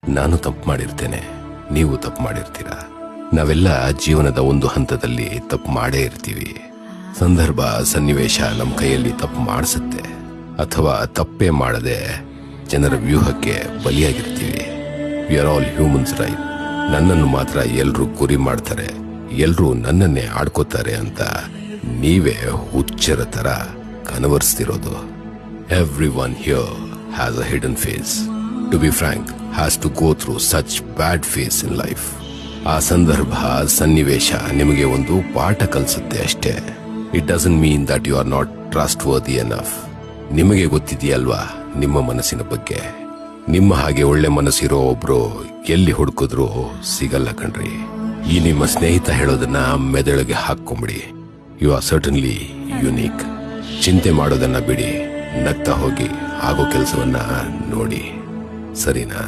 ನಾನು ತಪ್ಪು ಮಾಡಿರ್ತೇನೆ, ನೀವು ತಪ್ಪು ಮಾಡಿರ್ತೀರಾ. ನಾವೆಲ್ಲ ಜೀವನದ ಒಂದು ಹಂತದಲ್ಲಿ ತಪ್ಪು ಮಾಡೇ ಇರ್ತೀವಿ. ಸಂದರ್ಭ, ಸನ್ನಿವೇಶ ನಮ್ಮ ಕೈಯಲ್ಲಿ ತಪ್ಪು ಮಾಡಿಸುತ್ತೆ, ಅಥವಾ ತಪ್ಪೇ ಮಾಡದೆ ಜನರ ವ್ಯೂಹಕ್ಕೆ ಬಲಿಯಾಗಿರ್ತೀವಿ. We are all humans, right? ನನ್ನನ್ನು ಮಾತ್ರ ಎಲ್ರೂ ಗುರಿ ಮಾಡ್ತಾರೆ, ಎಲ್ರೂ ನನ್ನನ್ನೇ ಆಡ್ಕೋತಾರೆ ಅಂತ ನೀವೇ ಹುಚ್ಚರ ತರ ಕನವರಿಸ್ತಿರೋದು. Everyone here has a hidden face. To be frank, has to go through such bad phase in life. ಆ ಸಂದರ್ಭ, ಸನ್ನಿವೇಶ ನಿಮಗೆ ಒಂದು ಪಾಠ ಕಲಿಸುತ್ತೆ ಅಷ್ಟೇ. It doesn't mean that you are not trustworthy enough. ನಿಮಗೆ ಗೊತ್ತಿದೆಯಲ್ವಾ ನಿಮ್ಮ ಮನಸ್ಸಿನ ಬಗ್ಗೆ. ನಿಮ್ಮ ಹಾಗೆ ಒಳ್ಳೆ ಮನಸ್ಸಿರೋ ಒಬ್ರು ಎಲ್ಲಿ ಹುಡುಕಿದ್ರು ಸಿಗಲ್ಲ ಕಣ್ರಿ. ಈ ನಿಮ್ಮ ಸ್ನೇಹಿತ ಹೇಳೋದನ್ನ ಮೆದುಳಿಗೆ ಹಾಕೊಂಬಿಡಿ. You are certainly unique. ಚಿಂತೆ ಮಾಡೋದನ್ನ ಬಿಡಿ, ನಗ್ತಾ ಹೋಗಿ ಆಗೋ ಕೆಲಸವನ್ನ ನೋಡಿ. ಸರಿನಾ?